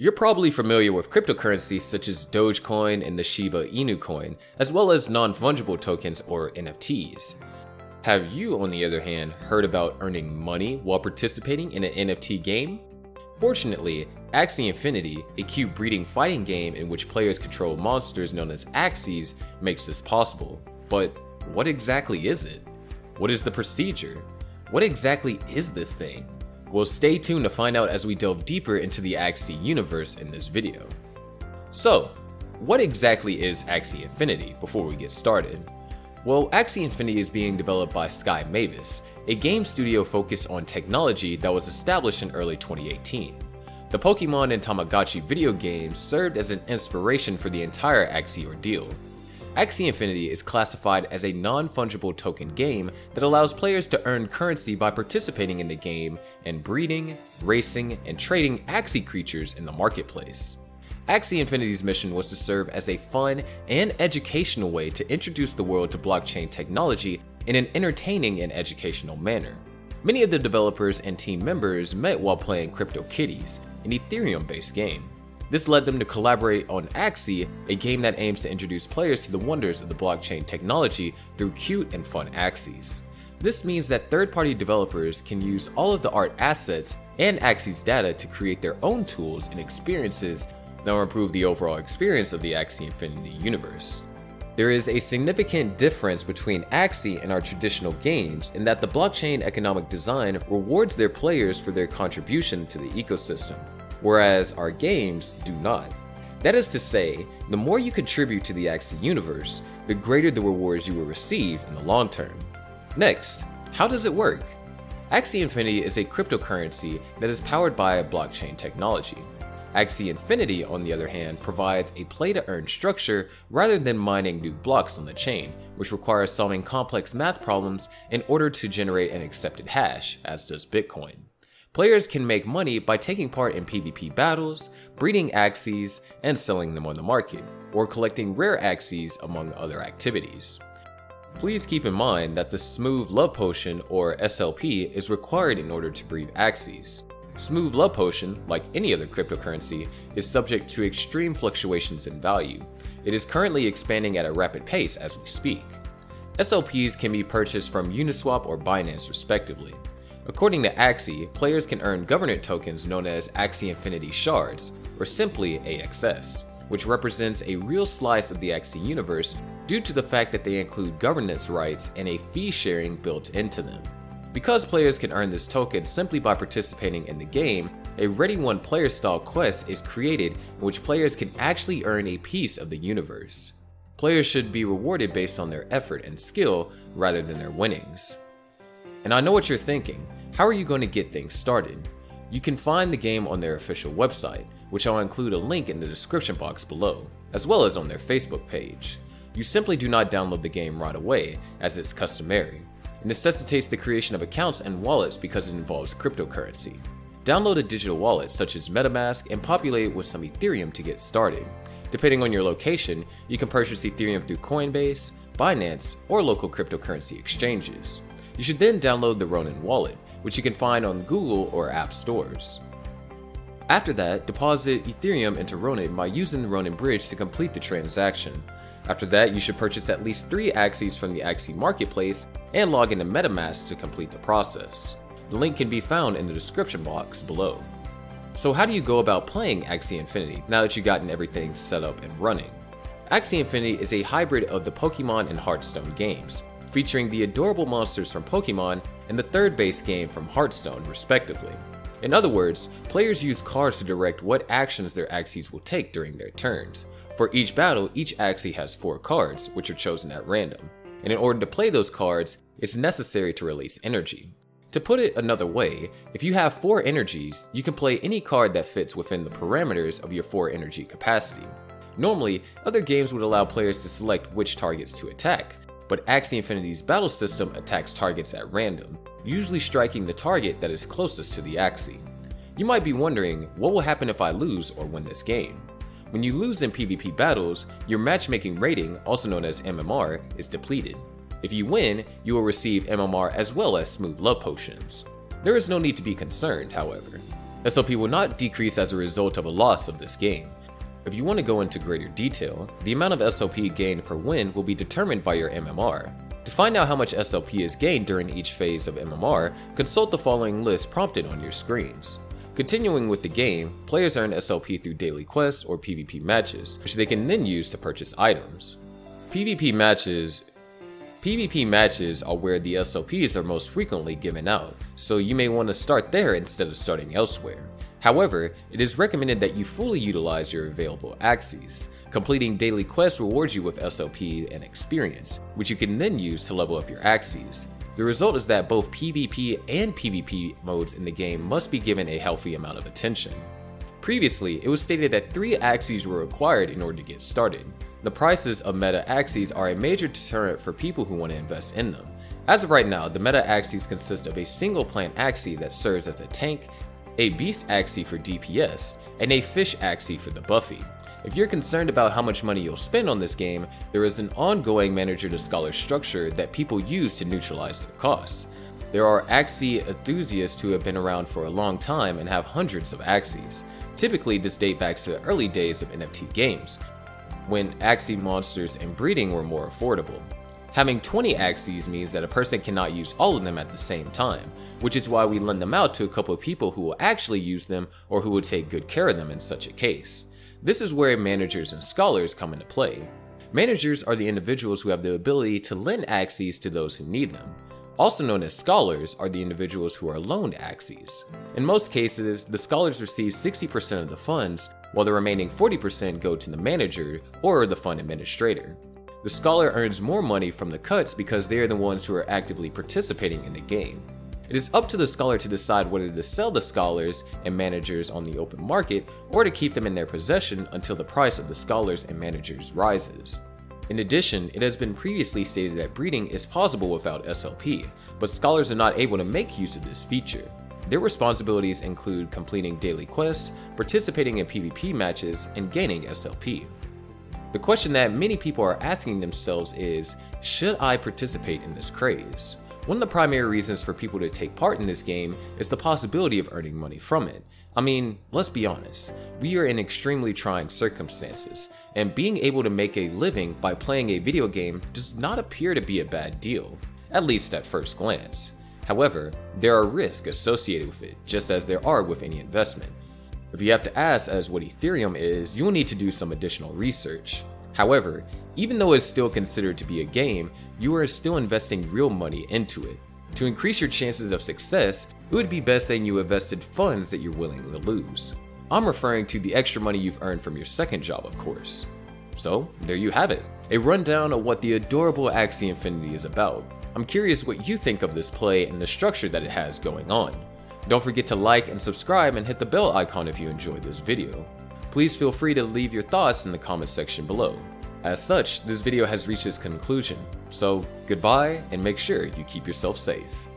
You're probably familiar with cryptocurrencies such as Dogecoin and the Shiba Inu coin, as well as non-fungible tokens or NFTs. Have you, on the other hand, heard about earning money while participating in an NFT game? Fortunately, Axie Infinity, a cube breeding fighting game in which players control monsters known as Axies, makes this possible. But what exactly is it? What is the procedure? What exactly is this thing? Well, stay tuned to find out as we delve deeper into the Axie universe in this video. So, what exactly is Axie Infinity before we get started? Well, Axie Infinity is being developed by Sky Mavis, a game studio focused on technology that was established in early 2018. The Pokemon and Tamagotchi video games served as an inspiration for the entire Axie ordeal. Axie Infinity is classified as a non-fungible token game that allows players to earn currency by participating in the game and breeding, racing, and trading Axie creatures in the marketplace. Axie Infinity's mission was to serve as a fun and educational way to introduce the world to blockchain technology in an entertaining and educational manner. Many of the developers and team members met while playing CryptoKitties, an Ethereum-based game. This led them to collaborate on Axie, a game that aims to introduce players to the wonders of the blockchain technology through cute and fun Axies. This means that third-party developers can use all of the art assets and Axie's data to create their own tools and experiences that will improve the overall experience of the Axie Infinity universe. There is a significant difference between Axie and our traditional games in that the blockchain economic design rewards their players for their contribution to the ecosystem, whereas our games do not. That is to say, the more you contribute to the Axie universe, the greater the rewards you will receive in the long term. Next, how does it work? Axie Infinity is a cryptocurrency that is powered by blockchain technology. Axie Infinity, on the other hand, provides a play-to-earn structure rather than mining new blocks on the chain, which requires solving complex math problems in order to generate an accepted hash, as does Bitcoin. Players can make money by taking part in PvP battles, breeding Axies, and selling them on the market, or collecting rare Axies among other activities. Please keep in mind that the Smooth Love Potion, or SLP, is required in order to breed Axies. Smooth Love Potion, like any other cryptocurrency, is subject to extreme fluctuations in value. It is currently expanding at a rapid pace as we speak. SLPs can be purchased from Uniswap or Binance respectively. According to Axie, players can earn governance tokens known as Axie Infinity Shards, or simply AXS, which represents a real slice of the Axie universe due to the fact that they include governance rights and a fee sharing built into them. Because players can earn this token simply by participating in the game, a Ready One player style quest is created in which players can actually earn a piece of the universe. Players should be rewarded based on their effort and skill rather than their winnings. And I know what you're thinking, how are you going to get things started? You can find the game on their official website, which I'll include a link in the description box below, as well as on their Facebook page. You simply do not download the game right away, as it's customary. It necessitates the creation of accounts and wallets because it involves cryptocurrency. Download a digital wallet such as MetaMask and populate it with some Ethereum to get started. Depending on your location, you can purchase Ethereum through Coinbase, Binance, or local cryptocurrency exchanges. You should then download the Ronin wallet, which you can find on Google or App Stores. After that, deposit Ethereum into Ronin by using the Ronin bridge to complete the transaction. After that, you should purchase at least 3 Axies from the Axie marketplace and log into MetaMask to complete the process. The link can be found in the description box below. So how do you go about playing Axie Infinity now that you've gotten everything set up and running? Axie Infinity is a hybrid of the Pokemon and Hearthstone games, featuring the adorable monsters from Pokemon and the third base game from Hearthstone respectively. In other words, players use cards to direct what actions their Axies will take during their turns. For each battle, each Axie has 4 cards, which are chosen at random, and in order to play those cards, it's necessary to release energy. To put it another way, if you have 4 energies, you can play any card that fits within the parameters of your 4 energy capacity. Normally, other games would allow players to select which targets to attack, but Axie Infinity's battle system attacks targets at random, usually striking the target that is closest to the Axie. You might be wondering, what will happen if I lose or win this game? When you lose in PvP battles, your matchmaking rating, also known as MMR, is depleted. If you win, you will receive MMR as well as Smooth Love Potions. There is no need to be concerned, however. SLP will not decrease as a result of a loss of this game. If you want to go into greater detail, the amount of SLP gained per win will be determined by your MMR. To find out how much SLP is gained during each phase of MMR, consult the following list prompted on your screens. Continuing with the game, players earn SLP through daily quests or PvP matches, which they can then use to purchase items. PvP matches are where the SLPs are most frequently given out, so you may want to start there instead of starting elsewhere. However, it is recommended that you fully utilize your available Axies. Completing daily quests rewards you with SLP and experience, which you can then use to level up your Axies. The result is that both PvP and PvP modes in the game must be given a healthy amount of attention. Previously, it was stated that 3 Axies were required in order to get started. The prices of meta Axies are a major deterrent for people who want to invest in them. As of right now, the meta Axies consist of a single plant Axie that serves as a tank, a beast Axie for DPS, and a fish Axie for the Buffy. If you're concerned about how much money you'll spend on this game, there is an ongoing manager to scholar structure that people use to neutralize their costs. There are Axie enthusiasts who have been around for a long time and have hundreds of Axies. Typically, this dates back to the early days of NFT games, when Axie monsters and breeding were more affordable. Having 20 Axies means that a person cannot use all of them at the same time, which is why we lend them out to a couple of people who will actually use them or who will take good care of them in such a case. This is where managers and scholars come into play. Managers are the individuals who have the ability to lend Axies to those who need them. Also known as scholars are the individuals who are loaned Axies. In most cases, the scholars receive 60% of the funds, while the remaining 40% go to the manager or the fund administrator. The scholar earns more money from the cuts because they are the ones who are actively participating in the game. It is up to the scholar to decide whether to sell the scholars and managers on the open market or to keep them in their possession until the price of the scholars and managers rises. In addition, it has been previously stated that breeding is possible without SLP, but scholars are not able to make use of this feature. Their responsibilities include completing daily quests, participating in PvP matches, and gaining SLP. The question that many people are asking themselves is, should I participate in this craze? One of the primary reasons for people to take part in this game is the possibility of earning money from it. I mean, let's be honest, we are in extremely trying circumstances, and being able to make a living by playing a video game does not appear to be a bad deal, at least at first glance. However, there are risks associated with it, just as there are with any investment. If you have to ask as what Ethereum is, you will need to do some additional research. However, even though it's still considered to be a game, you are still investing real money into it. To increase your chances of success, it would be best that you invested funds that you're willing to lose. I'm referring to the extra money you've earned from your second job, of course. So, there you have it, a rundown of what the adorable Axie Infinity is about. I'm curious what you think of this play and the structure that it has going on. Don't forget to like and subscribe and hit the bell icon if you enjoyed this video. Please feel free to leave your thoughts in the comment section below. As such, this video has reached its conclusion, so goodbye and make sure you keep yourself safe.